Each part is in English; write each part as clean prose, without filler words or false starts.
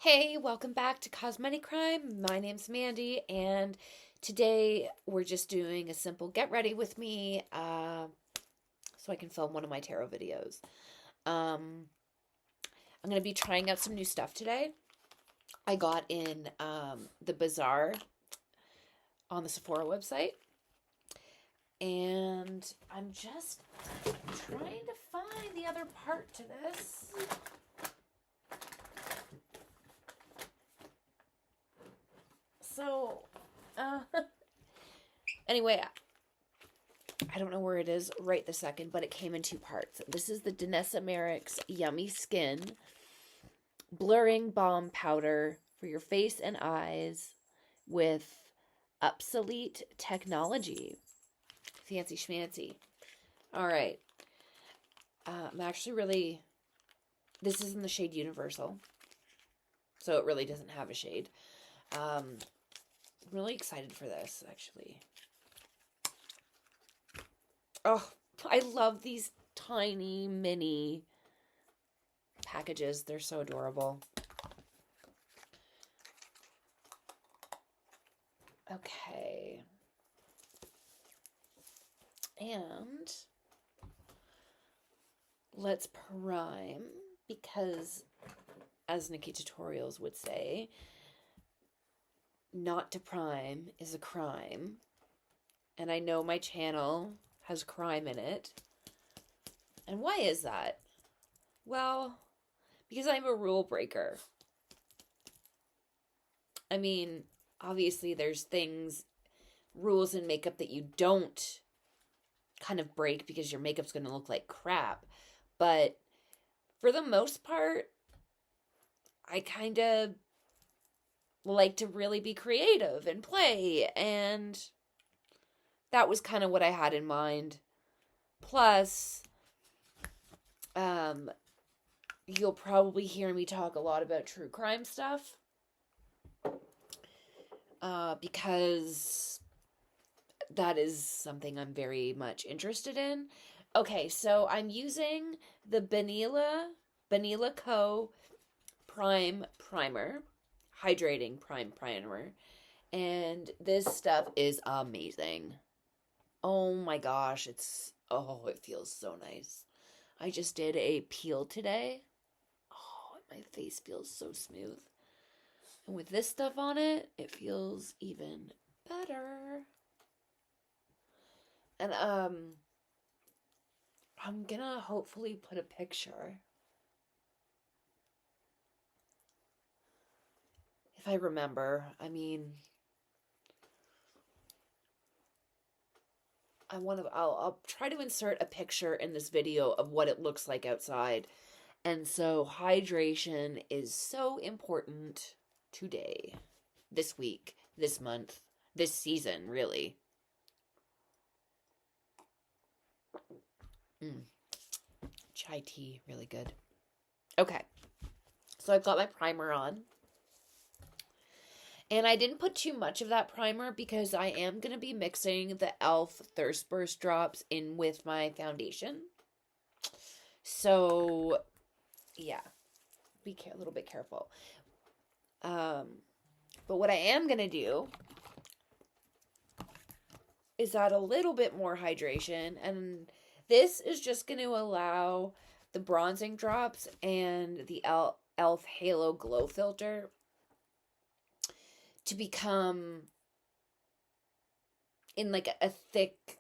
Hey, welcome back to Cosmetic Crime. My name's Mandy, and today we're just doing a simple get ready with me so I can film one of my tarot videos. I'm going to be trying out some new stuff today. I got in the bazaar on the Sephora website, and I'm just trying to find the other part to this. So, anyway, I don't know where it is right this second, but it came in two parts. This is the Danessa Merrick's Yummy Skin Blurring Balm Powder for your face and eyes with obsolete technology. Fancy schmancy. All right. I'm actually really... This is in the shade Universal, so it really doesn't have a shade. I'm really excited for this, actually. Oh, I love these tiny mini packages. They're so adorable. Okay. And let's prime, because as Nikki Tutorials would say, not to prime is a crime. And I know my channel has crime in it. And why is that? Well, because I'm a rule breaker. I mean, obviously there's rules in makeup that you don't kind of break because your makeup's going to look like crap. But for the most part, I kind of like to really be creative and play, and that was kind of what I had in mind. Plus, you'll probably hear me talk a lot about true crime stuff, because that is something I'm very much interested in. Okay, so I'm using the Banila Co. Prime Primer. Hydrating Prime Primer. And this stuff is amazing. Oh my gosh, it feels so nice. I just did a peel today. Oh, my face feels so smooth. And with this stuff on it, it feels even better. And I'm gonna hopefully put a picture, if I remember. I mean, I'll try to insert a picture in this video of what it looks like outside. And so hydration is so important today, this week, this month, this season, really. Chai tea, really good. Okay, so I've got my primer on. And I didn't put too much of that primer because I am going to be mixing the e.l.f. Thirst Burst drops in with my foundation. So, yeah, be a little bit careful. But what I am going to do is add a little bit more hydration. And this is just going to allow the bronzing drops and the e.l.f. Halo Glow Filter to become in like a thick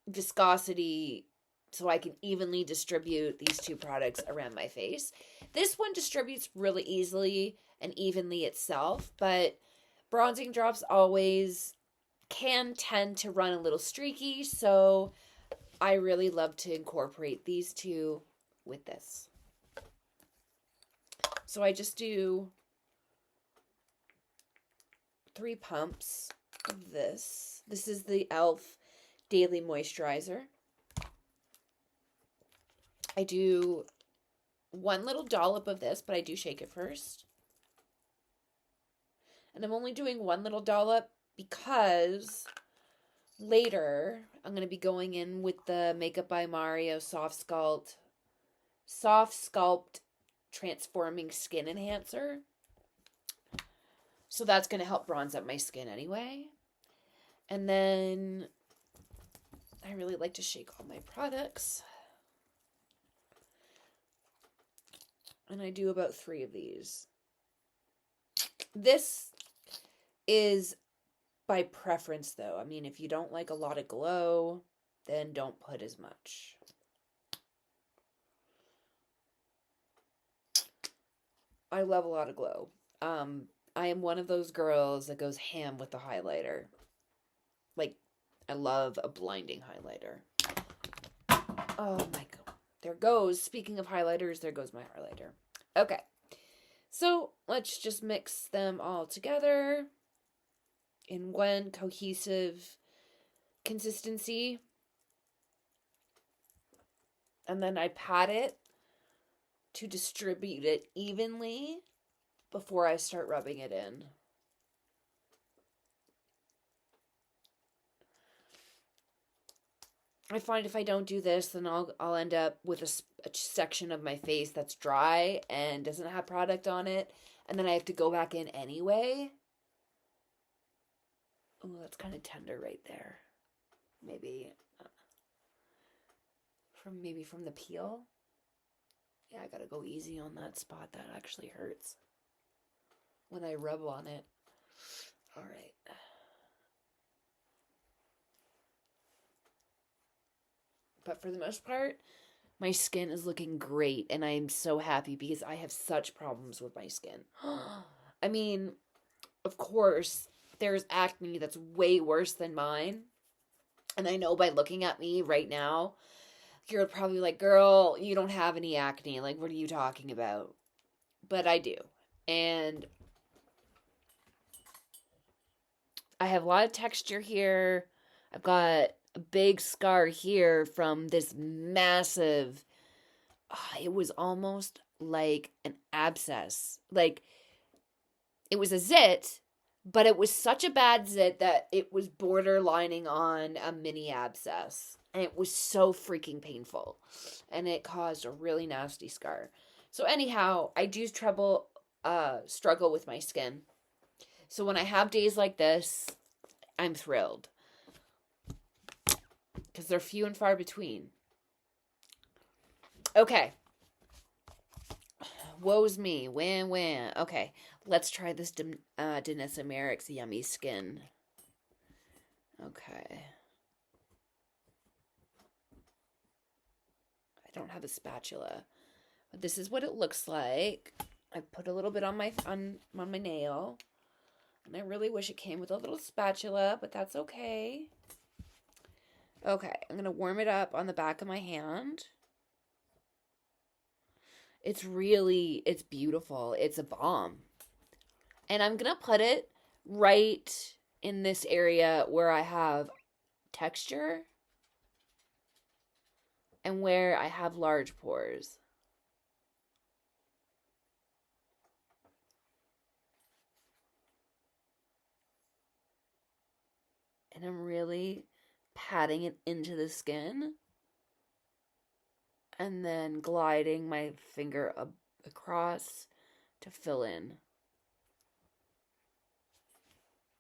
viscosity so I can evenly distribute these two products around my face. This one distributes really easily and evenly itself, but bronzing drops always can tend to run a little streaky, so I really love to incorporate these two with this. So I just do 3 pumps of this. This is the e.l.f. Daily Moisturizer. I do 1 little dollop of this, but I do shake it first. And I'm only doing 1 little dollop because later I'm going to be going in with the Makeup by Mario Soft Sculpt Transforming Skin Enhancer. So that's going to help bronze up my skin anyway. And then I really like to shake all my products. And I do about 3 of these. This is by preference, though. I mean, if you don't like a lot of glow, then don't put as much. I love a lot of glow. I am one of those girls that goes ham with the highlighter. Like, I love a blinding highlighter. Oh my god. There goes, speaking of highlighters, there goes my highlighter. Okay. So, let's just mix them all together in one cohesive consistency. And then I pat it to distribute it evenly before I start rubbing it in. I find if I don't do this, then I'll end up with a section of my face that's dry and doesn't have product on it, and then I have to go back in anyway. Oh, that's kind of tender right there. Maybe from the peel. Yeah, I gotta go easy on that spot. That actually hurts when I rub on it. All right. But for the most part, my skin is looking great, and I am so happy because I have such problems with my skin. I mean, of course, there's acne that's way worse than mine. And I know by looking at me right now, you're probably like, girl, you don't have any acne. Like, what are you talking about? But I do. And I have a lot of texture here. I've got a big scar here from this massive, it was almost like an abscess. Like, it was a zit, but it was such a bad zit that it was borderlining on a mini abscess. And it was so freaking painful. And it caused a really nasty scar. So anyhow, I do struggle with my skin. So when I have days like this, I'm thrilled. Because they're few and far between. Okay. Woe's me. Wham. Okay. Let's try this Danessa Merrick's Yummy Skin. Okay. I don't have a spatula. But this is what it looks like. I put a little bit on my nail. And I really wish it came with a little spatula, but that's okay. Okay, I'm going to warm it up on the back of my hand. It's beautiful. It's a bomb. And I'm going to put it right in this area where I have texture and where I have large pores. And I'm really patting it into the skin and then gliding my finger across to fill in.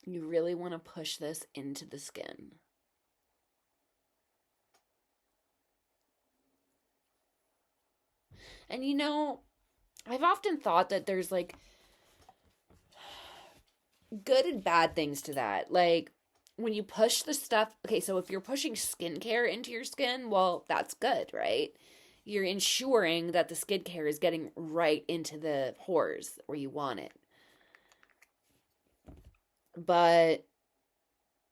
You really want to push this into the skin. And you know, I've often thought that there's like good and bad things to that. Like, when you push the stuff, okay, so if you're pushing skincare into your skin, well, that's good, right? You're ensuring that the skincare is getting right into the pores where you want it. But,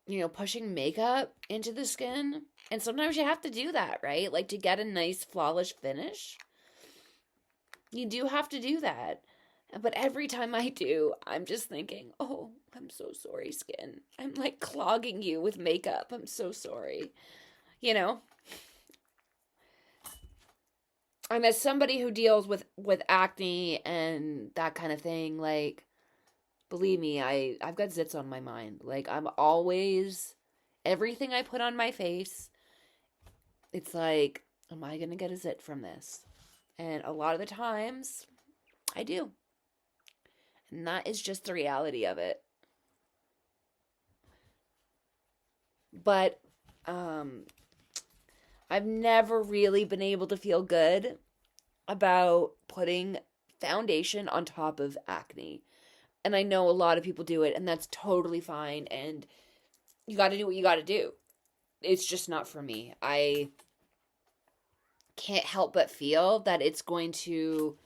you know, pushing makeup into the skin, and sometimes you have to do that, right? Like, to get a nice, flawless finish, you do have to do that. But every time I do, I'm just thinking, oh, I'm so sorry, skin. I'm like clogging you with makeup. I'm so sorry. You know? I'm as somebody who deals with acne and that kind of thing, like, believe me, I've got zits on my mind. Like, I'm always, everything I put on my face, it's like, am I going to get a zit from this? And a lot of the times, I do. And that is just the reality of it. But I've never really been able to feel good about putting foundation on top of acne. And I know a lot of people do it, and that's totally fine. And you got to do what you got to do. It's just not for me. I can't help but feel that it's going to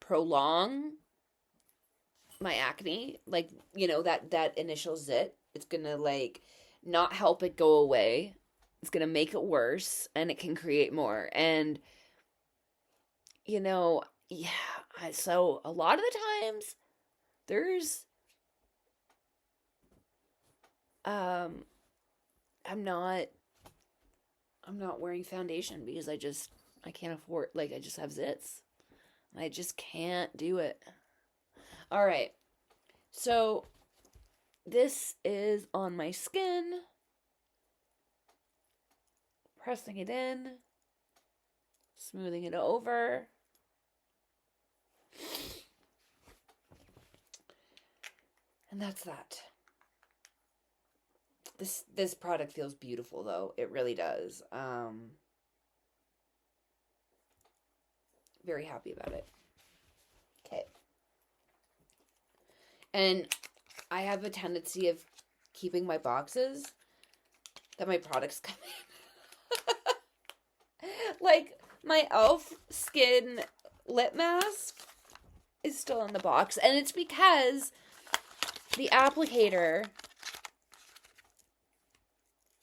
prolong my acne. Like, that initial zit. It's going to, like, not help it go away. It's going to make it worse, and it can create more. And, yeah, so a lot of the times there's, I'm not wearing foundation because I can't afford, like, I just have zits. I just can't do it. All right. So this is on my skin. Pressing it in. Smoothing it over. And that's that. This product feels beautiful, though. It really does. Very happy about it. Okay. And I have a tendency of keeping my boxes that my products come in. Like, my e.l.f. Skin lip mask is still in the box. And it's because the applicator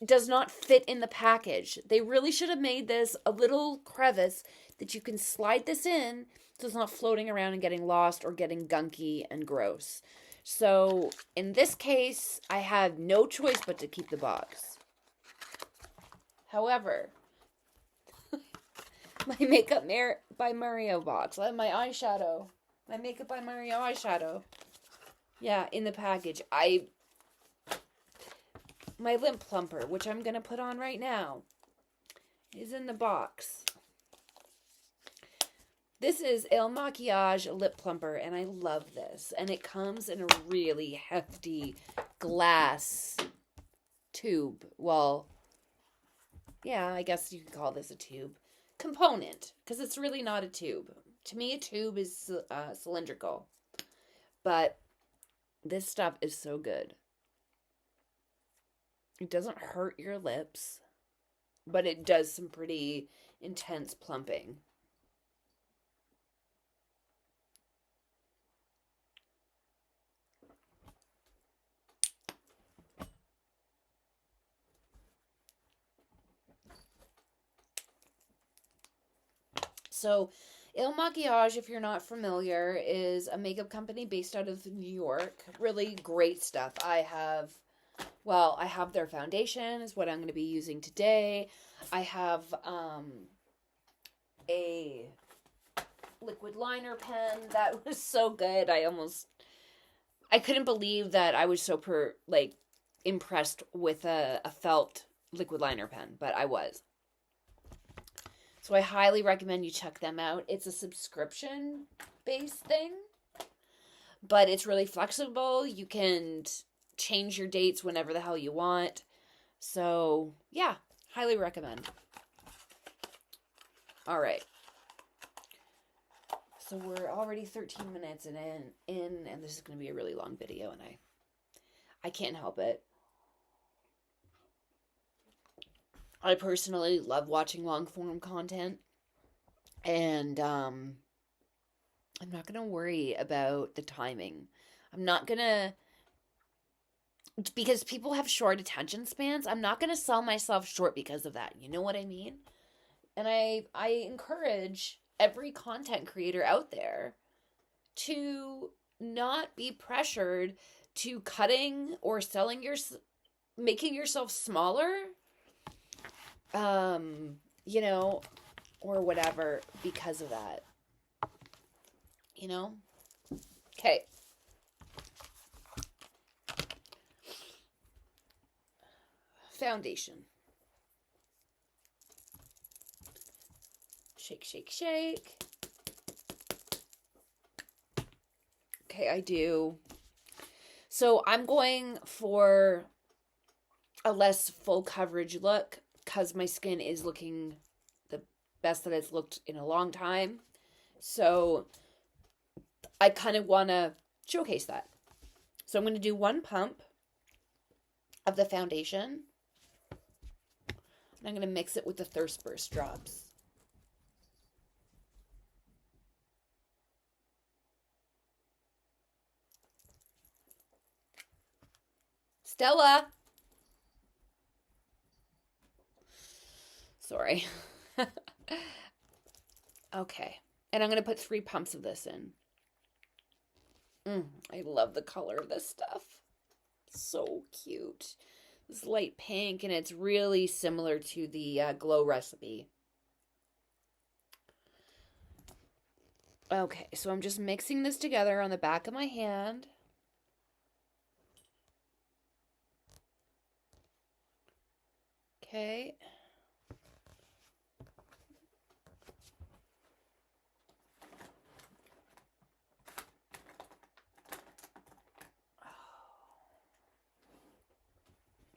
does not fit in the package. They really should have made this a little crevice that you can slide this in so it's not floating around and getting lost or getting gunky and gross. So in this case, I had no choice but to keep the box. However, my Makeup by Mario box, my eyeshadow, my Makeup by Mario eyeshadow, yeah, in the package. My lip plumper, which I'm going to put on right now, is in the box. This is Il Makiage Lip Plumper, and I love this. And it comes in a really hefty glass tube. Well, yeah, I guess you could call this a tube. Component, because it's really not a tube. To me, a tube is cylindrical. But this stuff is so good. It doesn't hurt your lips, but it does some pretty intense plumping. So, Il Makiage, if you're not familiar, is a makeup company based out of New York. Really great stuff. I have their foundation is what I'm going to be using today. I have a liquid liner pen that was so good. I couldn't believe that I was so impressed with a felt liquid liner pen, but I was. So I highly recommend you check them out. It's a subscription-based thing, but it's really flexible. You can change your dates whenever the hell you want. So, yeah, highly recommend. All right. So we're already 13 minutes in, and this is going to be a really long video, and I can't help it. I personally love watching long-form content, and I'm not going to worry about the timing. I'm not going to, because people have short attention spans, I'm not going to sell myself short because of that. You know what I mean? And I encourage every content creator out there to not be pressured to cutting or making yourself smaller, or whatever because of that. Okay. Foundation. Shake, shake, shake. Okay, I do. So I'm going for a less full coverage look because my skin is looking the best that it's looked in a long time. So I kind of want to showcase that. So I'm going to do one pump of the foundation. And I'm going to mix it with the Thirst Burst drops. Stella! Sorry. Okay. And I'm going to put 3 pumps of this in. I love the color of this stuff. So cute. This light pink, and it's really similar to the glow recipe. Okay, so I'm just mixing this together on the back of my hand. Okay.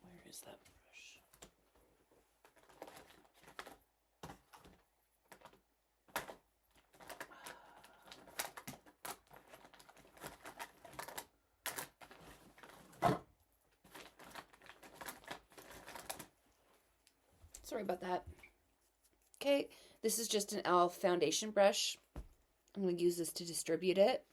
Where is that brush? Sorry about that. Okay, this is just an e.l.f. foundation brush. I'm going to use this to distribute it.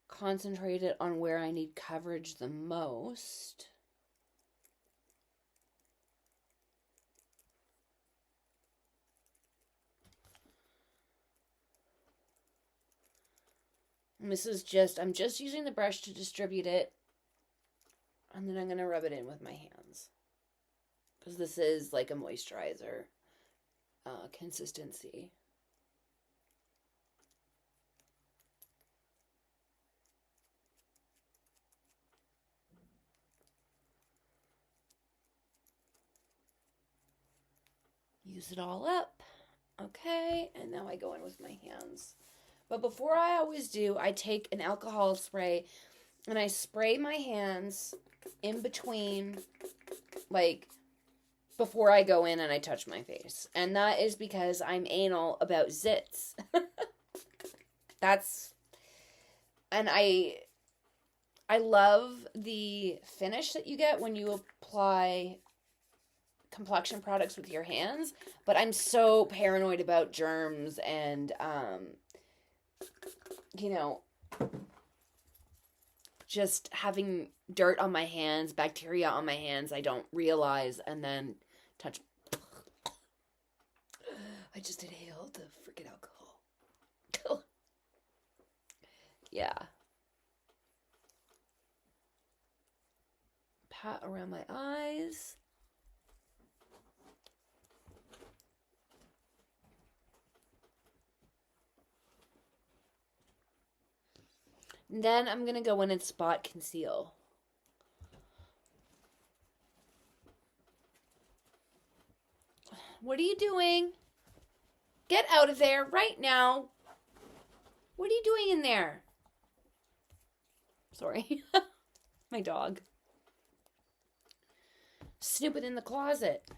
Concentrate it on where I need coverage the most. And this is just, I'm just using the brush to distribute it. And then I'm going to rub it in with my hands. Because this is like a moisturizer consistency. Use it all up. Okay, and now I go in with my hands. But before I always do, I take an alcohol spray and I spray my hands in between, like, before I go in and I touch my face. And that is because I'm anal about zits. And I love the finish that you get when you apply complexion products with your hands, but I'm so paranoid about germs and, you know, just having dirt on my hands, bacteria on my hands, I don't realize, and then touch. I just inhaled the freaking alcohol. Yeah. Pat around my eyes. And then I'm going to go in and spot conceal. What are you doing? Get out of there right now. What are you doing in there? Sorry. My dog. Snooping in the closet.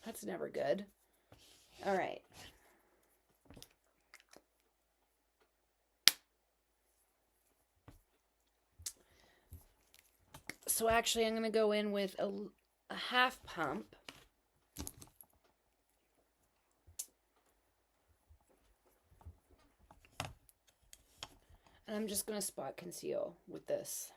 That's never good. All right. So actually, I'm going to go in with a half pump. And I'm just going to spot conceal with this.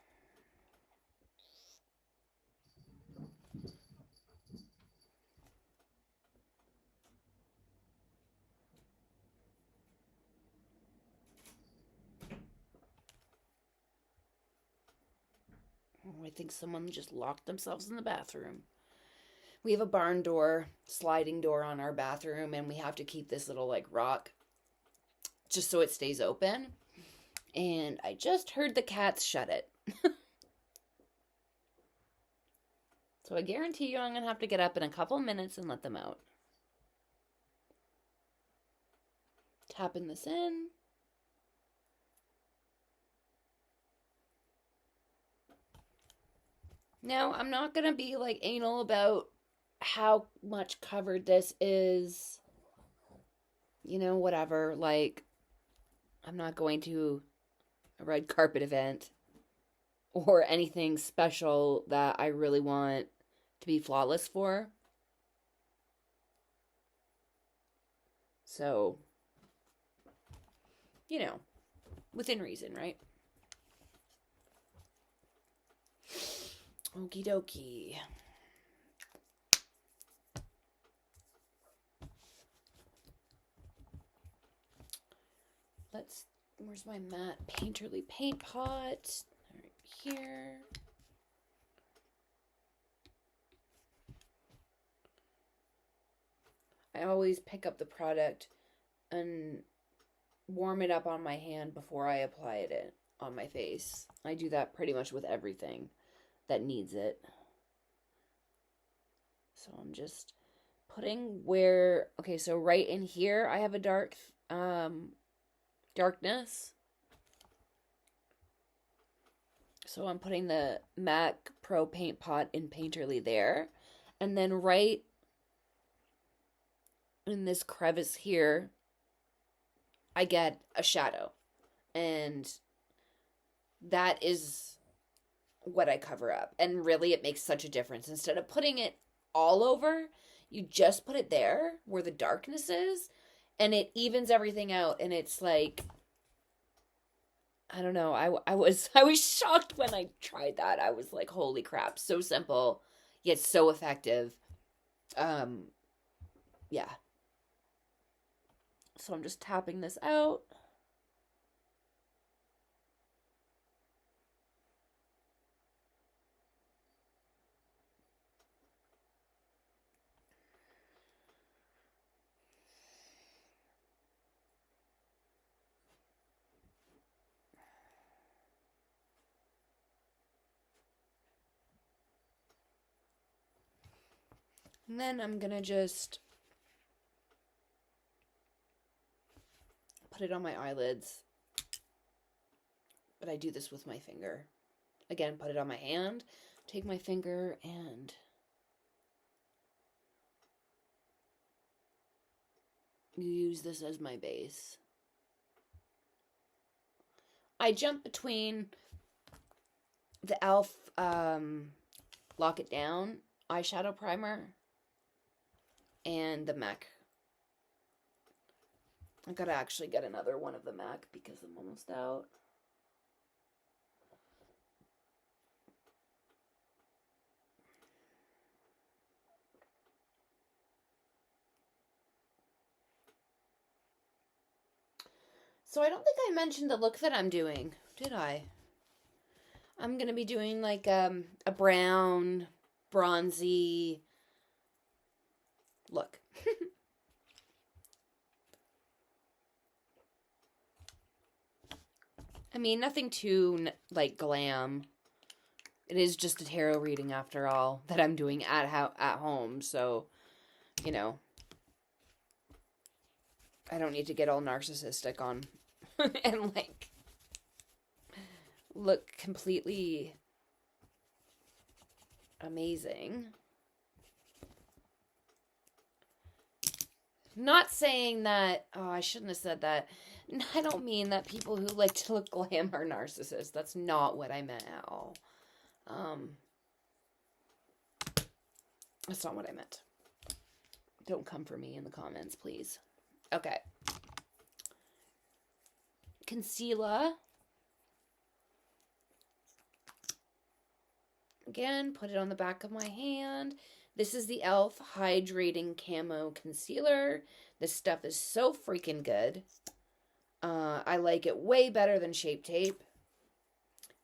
Oh, I think someone just locked themselves in the bathroom. We have a barn door, sliding door on our bathroom, and we have to keep this little like rock just so it stays open. And I just heard the cats shut it. So I guarantee you I'm going to have to get up in a couple minutes and let them out. Tapping this in. Now, I'm not going to be like anal about how much covered this is. You know, whatever. Like, I'm not going to a red carpet event or anything special that I really want to be flawless for. So, you know, within reason, right? Okie dokie. Where's my matte painterly paint pot? Right here. I always pick up the product and warm it up on my hand before I apply it on my face. I do that pretty much with everything that needs it. So I'm just putting where, okay, so right in here I have a darkness. So I'm putting the MAC Pro Paint Pot in Painterly there. And then right in this crevice here, I get a shadow. And that is what I cover up. And really, it makes such a difference. Instead of putting it all over, you just put it there where the darkness is. And it evens everything out. And it's like, I don't know. I was shocked when I tried that. I was like, holy crap, so simple, yet so effective. Yeah. So I'm just tapping this out. And then I'm going to just put it on my eyelids. But I do this with my finger. Again, put it on my hand. Take my finger and use this as my base. I jump between the e.l.f. Lock It Down eyeshadow primer and the MAC. I gotta actually get another one of the MAC because I'm almost out. So I don't think I mentioned the look that I'm doing, did I? I'm gonna be doing like a brown, bronzy look. I mean, nothing too, like, glam. It is just a tarot reading, after all, that I'm doing at home, so, you know, I don't need to get all narcissistic on and, like, look completely amazing. Not saying that, oh, I shouldn't have said that. I don't mean that people who like to look glam are narcissists. That's not what I meant at all. That's not what I meant. Don't come for me in the comments, please. Okay. Concealer. Again, put it on the back of my hand. This is the e.l.f. Hydrating Camo Concealer. This stuff is so freaking good. I like it way better than Shape Tape.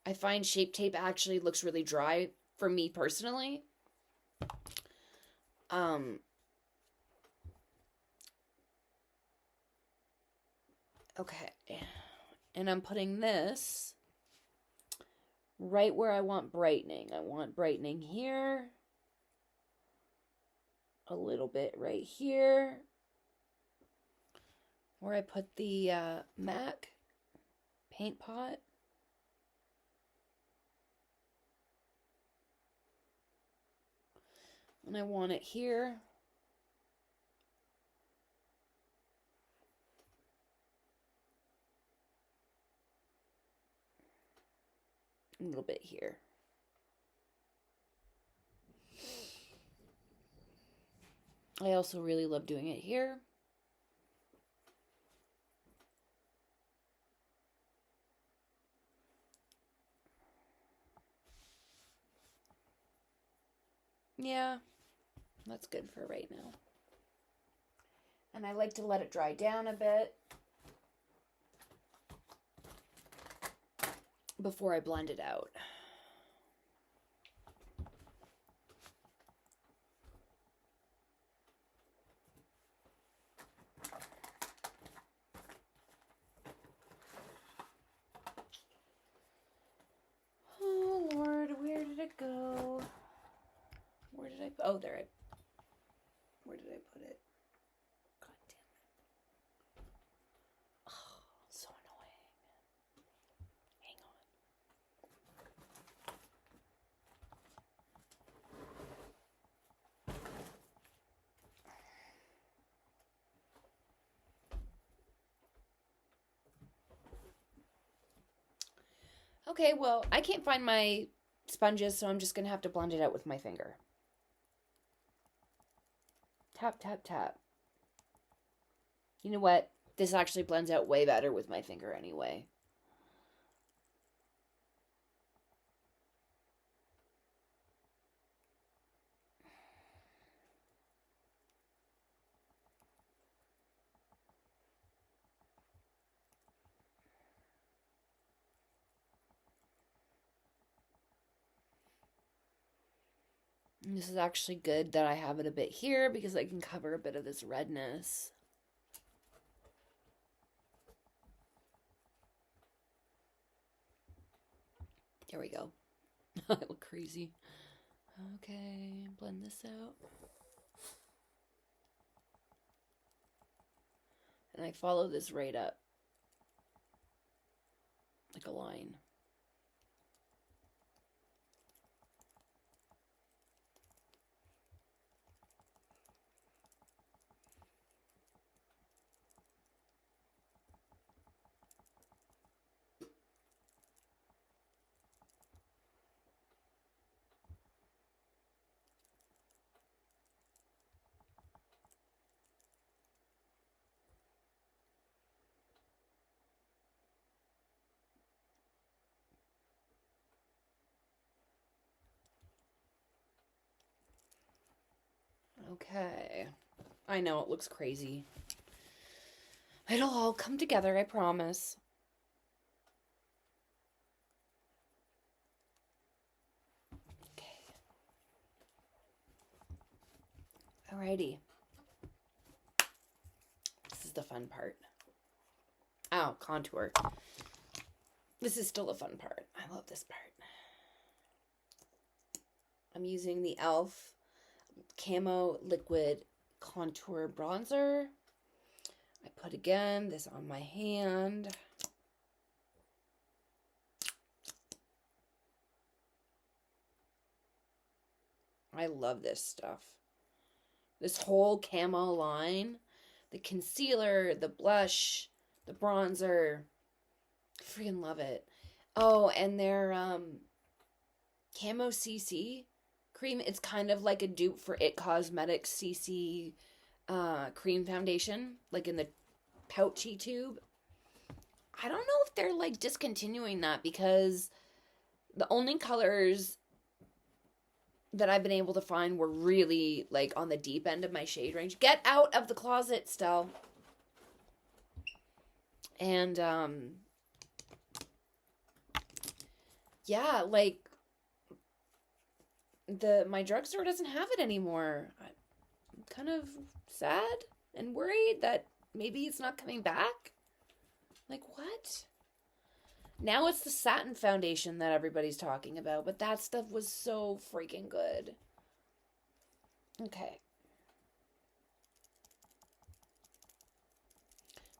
I find Shape Tape actually looks really dry for me personally. Okay. And I'm putting this right where I want brightening. I want brightening here. A little bit right here. where I put the MAC paint pot. And I want it here. A little bit here. I also really love doing it here. Yeah, that's good for right now. And I like to let it dry down a bit before I blend it out. Oh Lord, where did it go? Where did I, oh there it, where did I put it? God damn it. Oh, so annoying. Hang on. Okay, well, I can't find my sponges, so I'm just gonna have to blend it out with my finger. Tap, tap, tap. You know what? This actually blends out way better with my finger anyway. And this is actually good that I have it a bit here because I can cover a bit of this redness. There we go. I look crazy. Okay, blend this out. And I follow this right up. Like a line. Okay. I know it looks crazy. It'll all come together, I promise. Okay. Alrighty. This is the fun part. Oh, contour. This is still the fun part. I love this part. I'm using the e.l.f. Camo Liquid Contour Bronzer. I put again this on my hand. I love this stuff. This whole camo line, the concealer, the blush, the bronzer, I freaking love it. Oh, and their Camo CC cream, it's kind of like a dupe for It Cosmetics CC cream foundation, like in the pouchy tube. I don't know if they're like discontinuing that because the only colors that I've been able to find were really like on the deep end of my shade range. Get out of the closet, Stell. And yeah, like my drugstore doesn't have it anymore. I'm kind of sad and worried that maybe it's not coming back. Like, what? Now it's the satin foundation that everybody's talking about, but that stuff was so freaking good. Okay.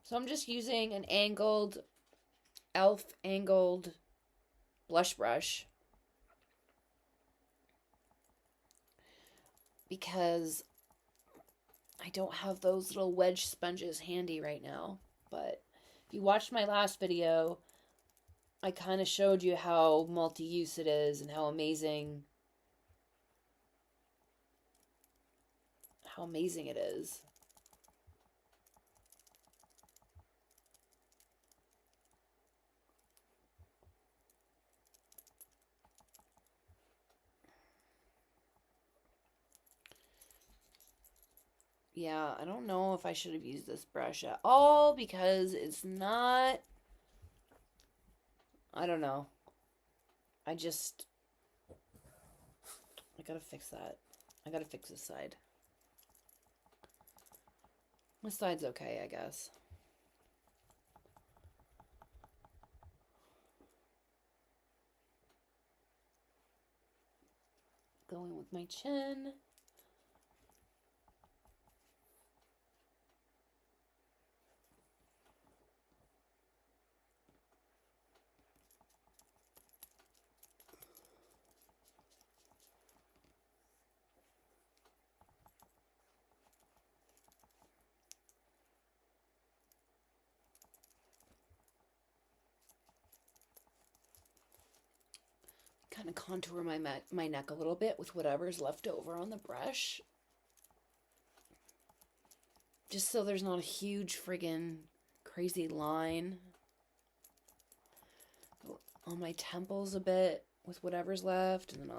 So I'm just using an e.l.f. angled blush brush because I don't have those little wedge sponges handy right now. But if you watched my last video, I kind of showed you how multi-use it is and how amazing it is. Yeah, I don't know if I should have used this brush at all because it's not, I don't know. I gotta fix that. I gotta fix this side. This side's okay, I guess. Going with my chin. Kind of contour my neck a little bit with whatever's left over on the brush. Just so there's not a huge friggin' crazy line. Go on my temples a bit with whatever's left, and then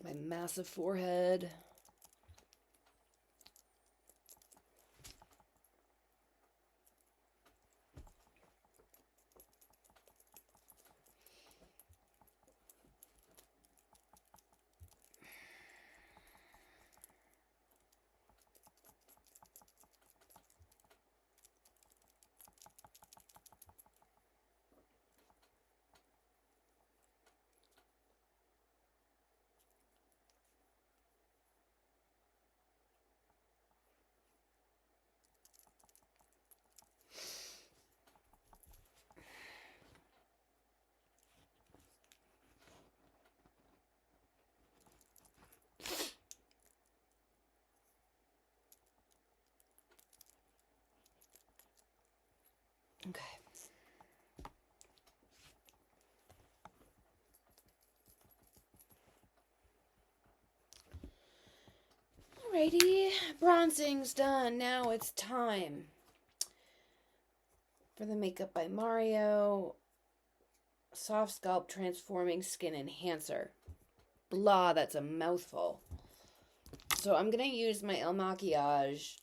my massive forehead. Okay. Alrighty, bronzing's done. Now it's time for the Makeup by Mario Soft Sculpt Transforming Skin Enhancer. Blah, that's a mouthful. So I'm going to use my El Maquillage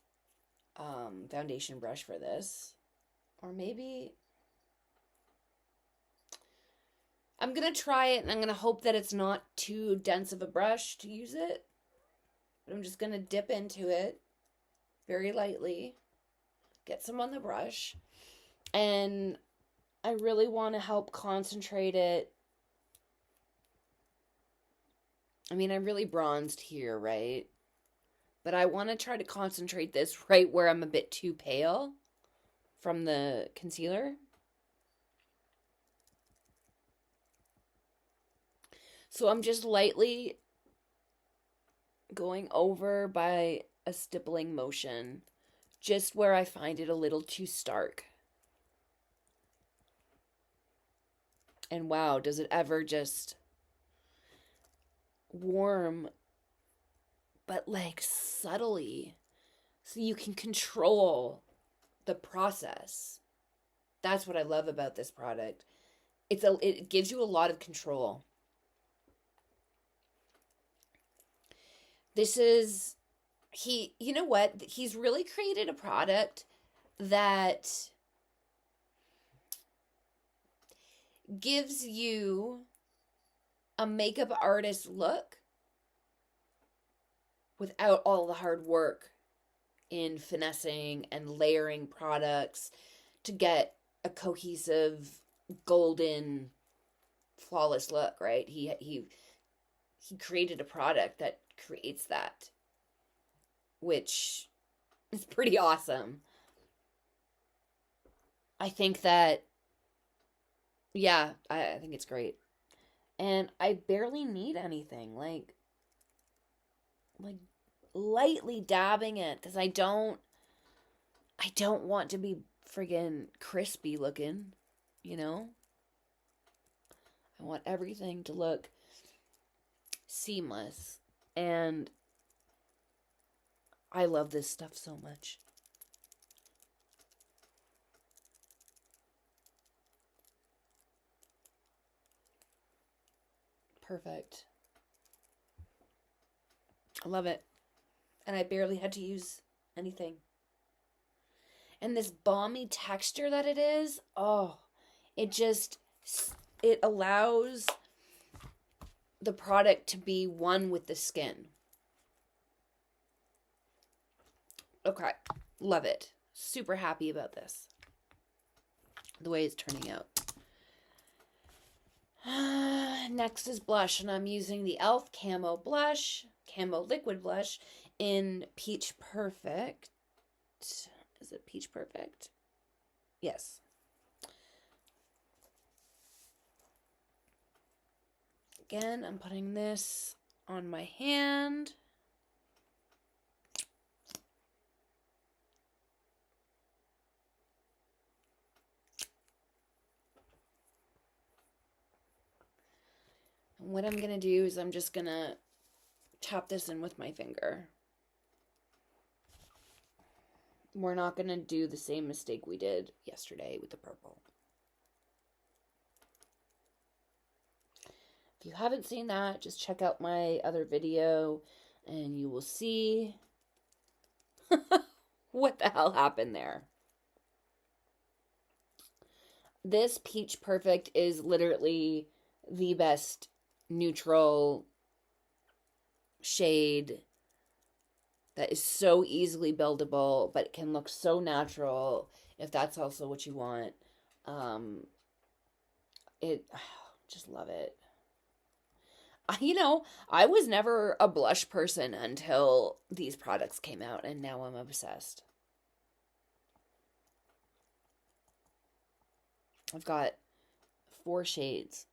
foundation brush for this. Or maybe I'm going to try it and I'm going to hope that it's not too dense of a brush to use it. But I'm just going to dip into it very lightly, get some on the brush, and I really want to help concentrate it. I mean, I'm really bronzed here, right? But I want to try to concentrate this right where I'm a bit too pale from the concealer. So I'm just lightly going over by a stippling motion, just where I find it a little too stark. And wow, does it ever just warm, but like subtly, so you can control the process. That's what I love about this product. It gives you a lot of control. This is, you know what? He's really created a product that gives you a makeup artist look without all the hard work in finessing and layering products to get a cohesive, golden, flawless look, right? He created a product that creates that which is pretty awesome. I think that, yeah, I think it's great. And I barely need anything. Like lightly dabbing it, because I don't want to be friggin' crispy looking, you know? I want everything to look seamless. And I love this stuff so much. Perfect. I love it. And I barely had to use anything. And this balmy texture that it is, oh, it allows the product to be one with the skin. Okay, love it. Super happy about this. The way it's turning out. Next is blush, and I'm using the e.l.f. Camo Liquid Blush in Peach Perfect. Is it Peach Perfect? Yes. Again, I'm putting this on my hand. And what I'm going to do is I'm just going to tap this in with my finger. We're not going to do the same mistake we did yesterday with the purple. If you haven't seen that, just check out my other video and you will see what the hell happened there. This Peach Perfect is literally the best neutral shade that is so easily buildable, but it can look so natural if that's also what you want. Just love it. I was never a blush person until these products came out, and now I'm obsessed. I've got 4 shades.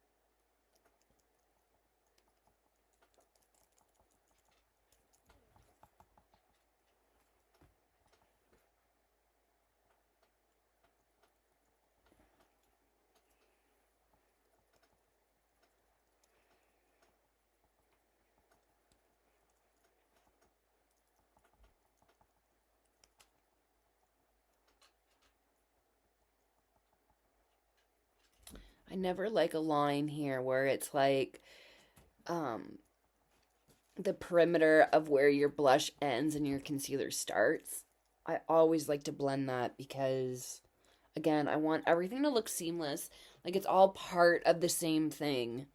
I never like a line here where it's like the perimeter of where your blush ends and your concealer starts. I always like to blend that because, again, I want everything to look seamless. Like it's all part of the same thing.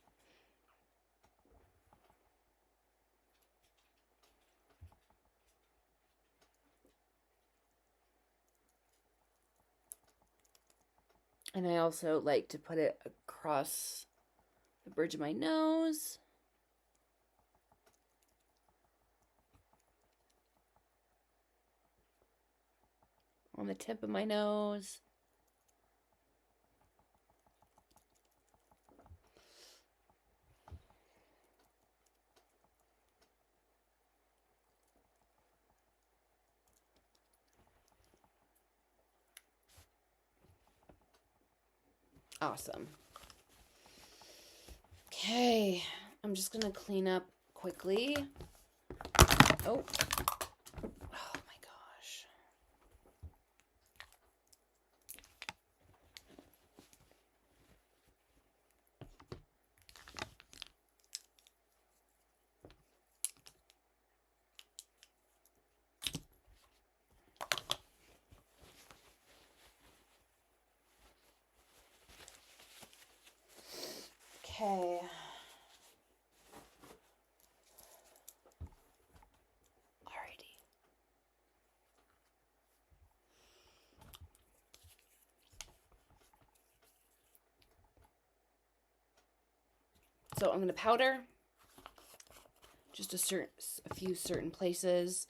And I also like to put it across the bridge of my nose. On the tip of my nose. Awesome. Okay, I'm just gonna clean up quickly. Oh my gosh. Okay. Alrighty. So I'm going to powder just a few certain places.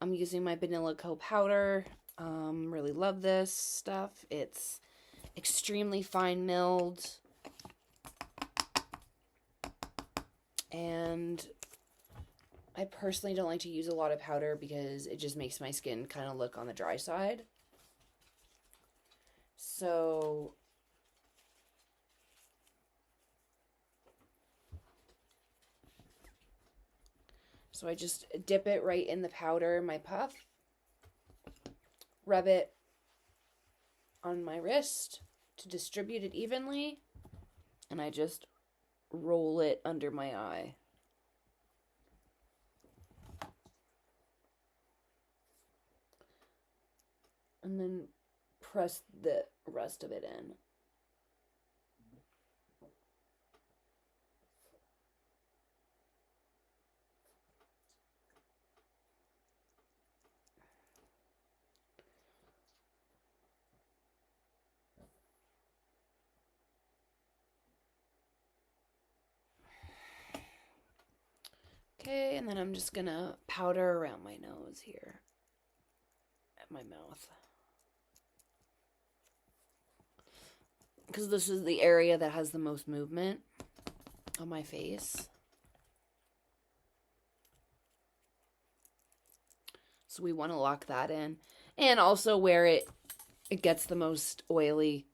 I'm using my Vanilla Co powder. Really love this stuff. It's extremely fine milled. And I personally don't like to use a lot of powder because it just makes my skin kind of look on the dry side. So I just dip it right in the powder, my puff, rub it on my wrist to distribute it evenly, and I just roll it under my eye. And then press the rest of it in. Okay, and then I'm just gonna powder around my nose here, at my mouth. Because this is the area that has the most movement on my face. So we want to lock that in. And also where it gets the most oily,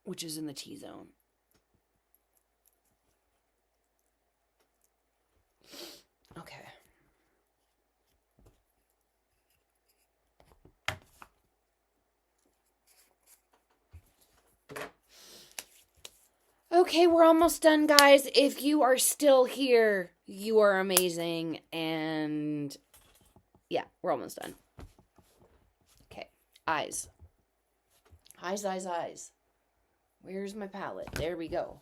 which is in the T-zone. Okay. Okay, we're almost done, guys. If you are still here, you are amazing. And yeah, we're almost done. Okay, eyes. Eyes, eyes, eyes. Where's my palette? There we go.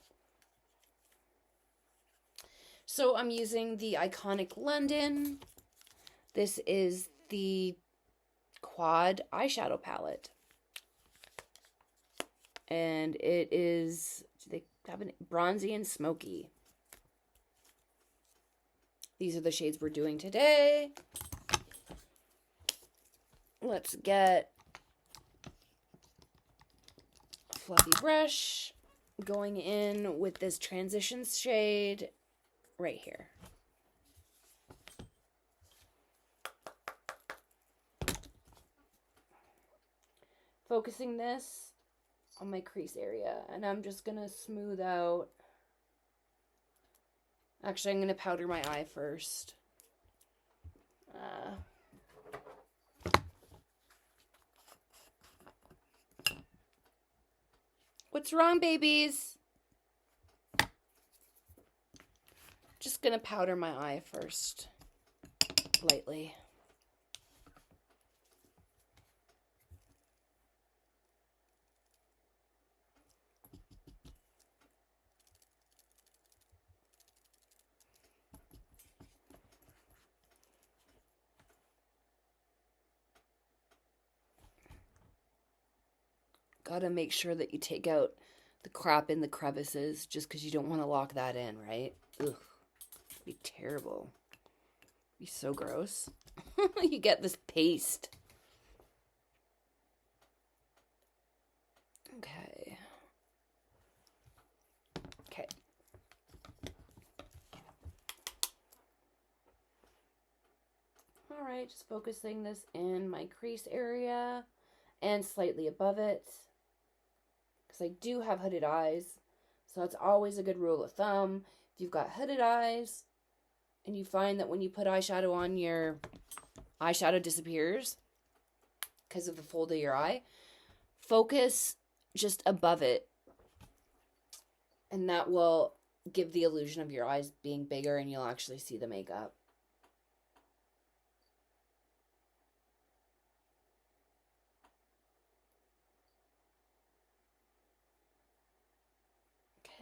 So I'm using the Iconic London. This is the Quad eyeshadow palette. And it is, they have a bronzy and smoky. These are the shades we're doing today. Let's get a fluffy brush going in with this transition shade right here. Focusing this on my crease area, and I'm just gonna smooth out. Actually, I'm gonna powder my eye first. What's wrong, babies? Just gonna powder my eye first, lightly. Gotta make sure that you take out the crap in the crevices just because you don't want to lock that in, right? Ugh. It'd be terrible. It'd be so gross. You get this paste. Okay. Okay. Alright, just focusing this in my crease area and slightly above it. Because I do have hooded eyes. So it's always a good rule of thumb. If you've got hooded eyes and you find that when you put eyeshadow on, your eyeshadow disappears because of the fold of your eye, focus just above it. And that will give the illusion of your eyes being bigger and you'll actually see the makeup.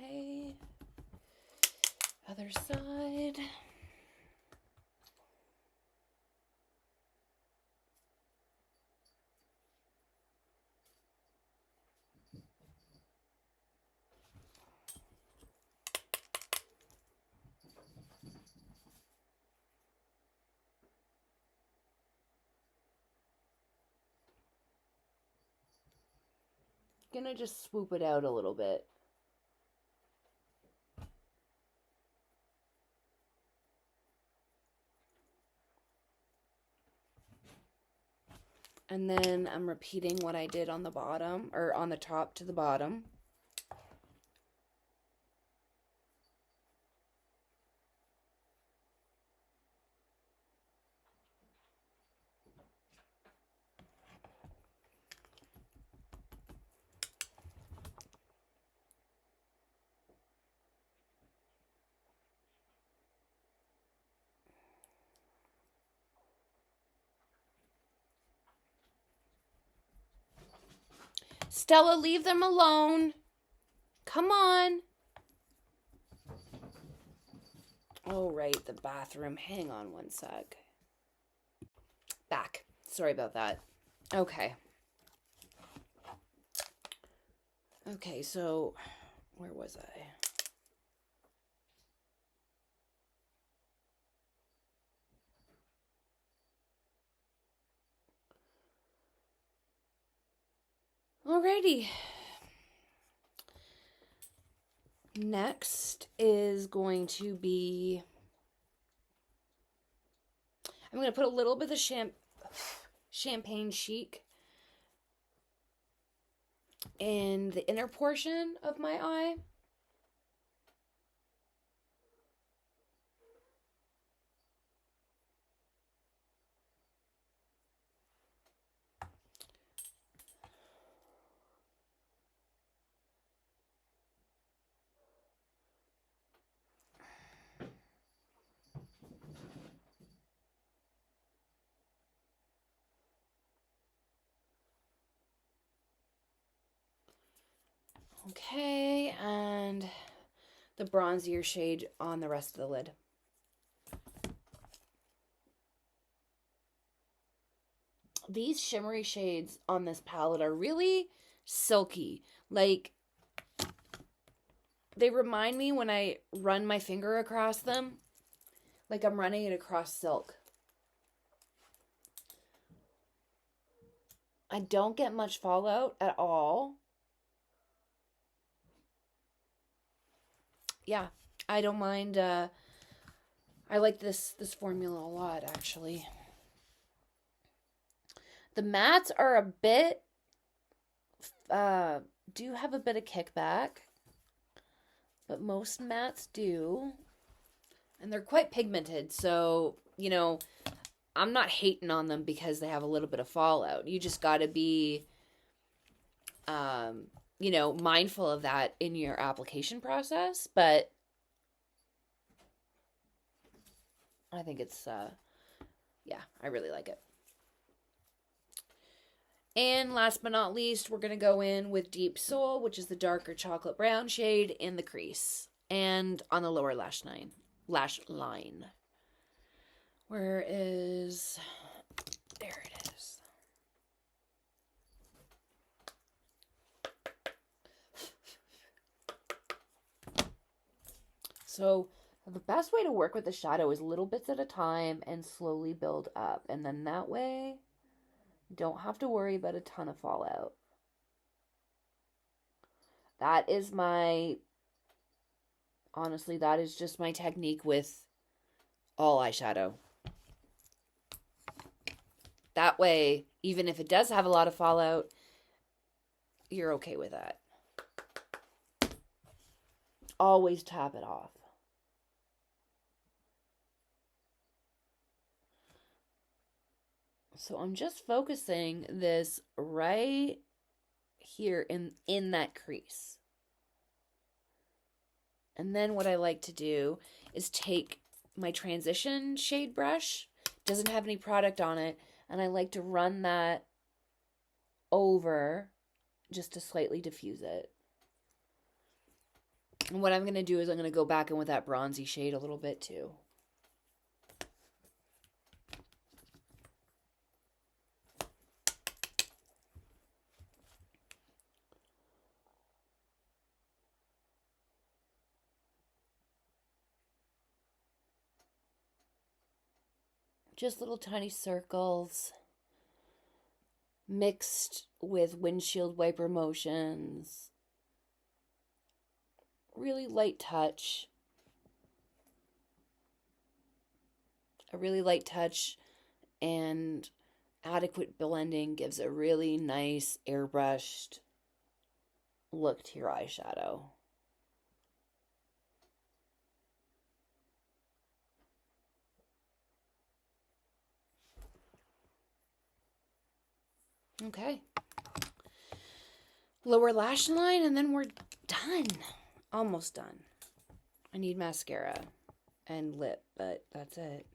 Okay, other side. gonna just swoop it out a little bit. And then I'm repeating what I did on the bottom, or on the top to the bottom. Stella, leave them alone. Come on. Oh, right, the bathroom. Hang on one sec. Back. Sorry about that. Okay. Okay, so where was I? Alrighty. Next is going to be, I'm going to put a little bit of champagne chic in the inner portion of my eye. Okay, and the bronzier shade on the rest of the lid. These shimmery shades on this palette are really silky. Like, they remind me when I run my finger across them, like I'm running it across silk. I don't get much fallout at all. Yeah, I don't mind. I like this formula a lot, actually. The mattes are a bit, do have a bit of kickback, but most mattes do. And they're quite pigmented, so, you know, I'm not hating on them because they have a little bit of fallout. You just got to be, you know, mindful of that in your application process. But I think it's, yeah, I really like it. And last but not least, we're going to go in with Deep Soul, which is the darker chocolate brown shade in the crease and on the lower lash line. Where is, there it is. So the best way to work with the shadow is little bits at a time and slowly build up. And then that way, you don't have to worry about a ton of fallout. That is my, honestly, that is just my technique with all eyeshadow. That way, even if it does have a lot of fallout, you're okay with that. Always tap it off. So I'm just focusing this right here in that crease. And then what I like to do is take my transition shade brush, doesn't have any product on it, and I like to run that over just to slightly diffuse it. And what I'm going to do is I'm going to go back in with that bronzy shade a little bit too. Just little tiny circles mixed with windshield wiper motions. Really light touch. A really light touch and adequate blending gives a really nice airbrushed look to your eyeshadow. Okay. Lower lash line, and then we're done. Almost done. I need mascara and lip, but that's it.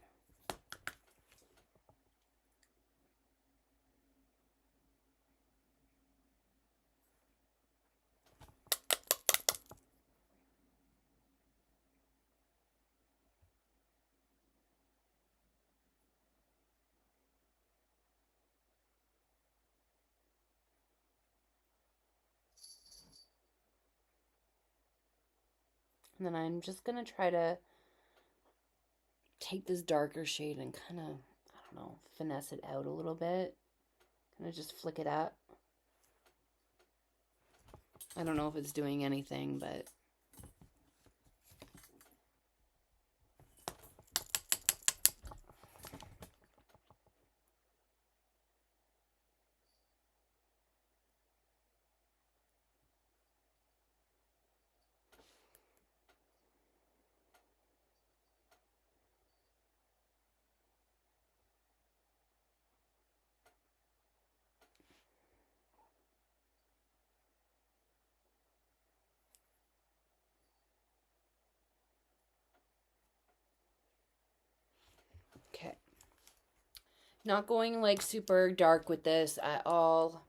And then I'm just going to try to take this darker shade and kind of, I don't know, finesse it out a little bit. Kind of just flick it up. I don't know if it's doing anything, but... Okay. Not going like super dark with this at all.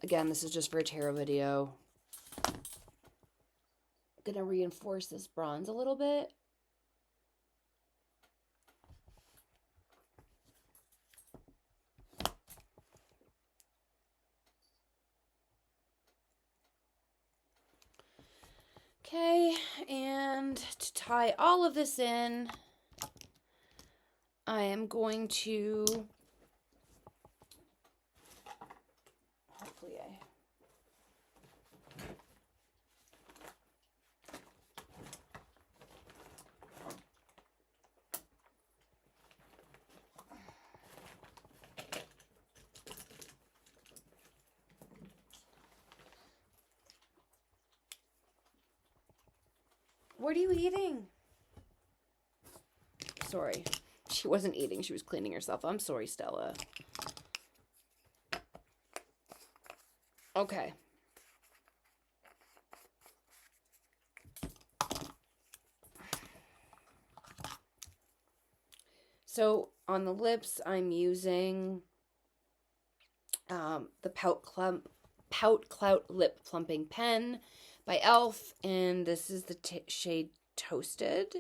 Again, this is just for a tarot video. I'm gonna reinforce this bronze a little bit. Okay, and to tie all of this in, I am going to, hopefully what are you eating? Sorry. She wasn't eating. She was cleaning herself. I'm sorry, Stella. Okay. So on the lips, I'm using the Pout Clout Lip Plumping Pen by e.l.f. And this is the shade Toasted.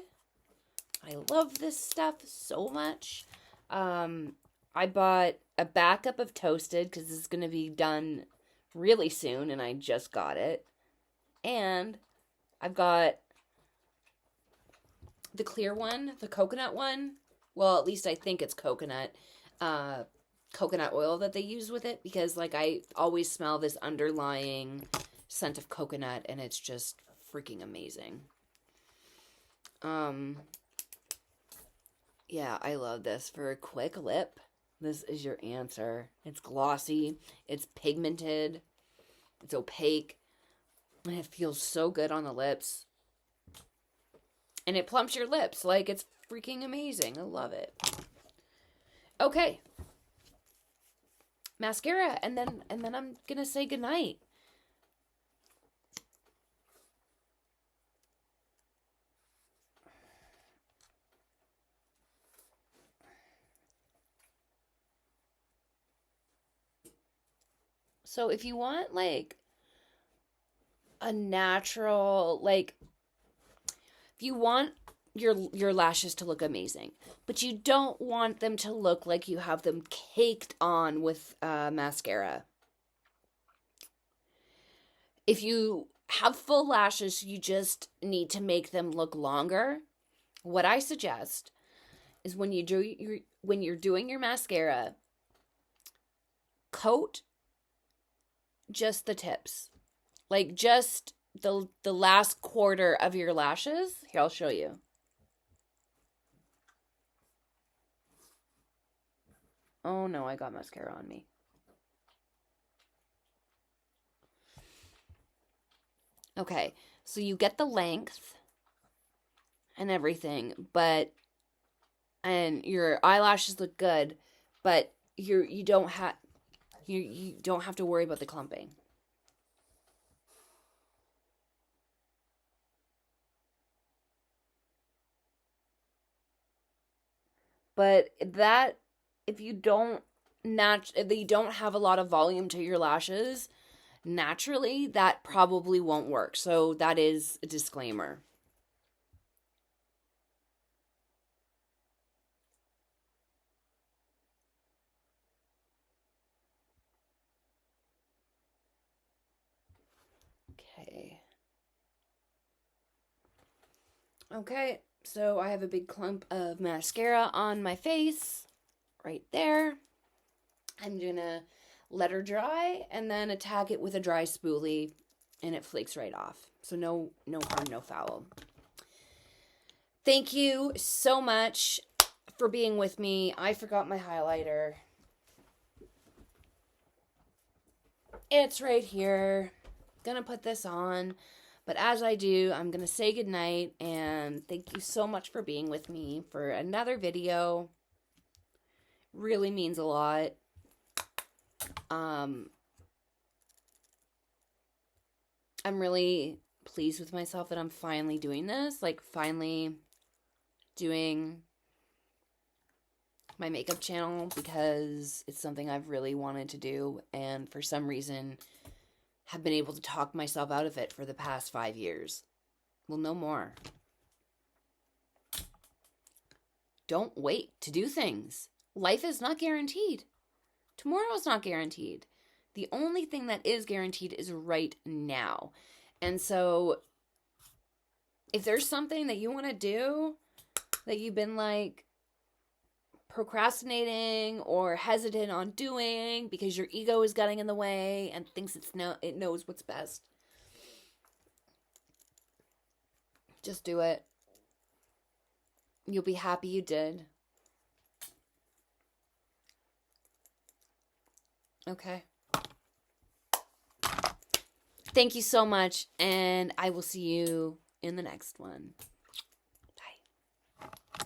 I love this stuff so much. I bought a backup of Toasted because it's going to be done really soon, and I just got it. And I've got the clear one, the coconut one. Well, at least I think it's coconut. Coconut oil that they use with it, because like I always smell this underlying scent of coconut, and it's just freaking amazing. Yeah, I love this for a quick lip. This is your answer. It's glossy, it's pigmented, it's opaque, and it feels so good on the lips. And it plumps your lips. Like, it's freaking amazing. I love it. Okay. Mascara, and then I'm gonna say goodnight. So if you want like a natural, like if you want your lashes to look amazing, but you don't want them to look like you have them caked on with mascara. If you have full lashes, you just need to make them look longer. What I suggest is when you're doing your mascara, coat just the tips. Like just the last quarter of your lashes. Here, I'll show you. Oh no, I got mascara on me. Okay, so you get the length and everything, and your eyelashes look good, but you don't have to worry about the clumping. But that, if you don't have a lot of volume to your lashes naturally, that probably won't work. So that is a disclaimer. Okay, so I have a big clump of mascara on my face, right there. I'm gonna let her dry and then attack it with a dry spoolie, and it flakes right off. So no harm, no foul. Thank you so much for being with me. I forgot my highlighter. It's right here. Gonna put this on. But as I do, I'm going to say goodnight, and thank you so much for being with me for another video. Really means a lot. I'm really pleased with myself that I'm finally doing this. Like, finally doing my makeup channel, because it's something I've really wanted to do, and for some reason have been able to talk myself out of it for the past 5 years. Well, no more. Don't wait to do things. Life is not guaranteed. Tomorrow is not guaranteed. The only thing that is guaranteed is right now. And so, if there's something that you want to do that you've been like procrastinating or hesitant on doing because your ego is getting in the way and thinks it knows what's best, just do it. You'll be happy you did. Okay. Thank you so much, and I will see you in the next one.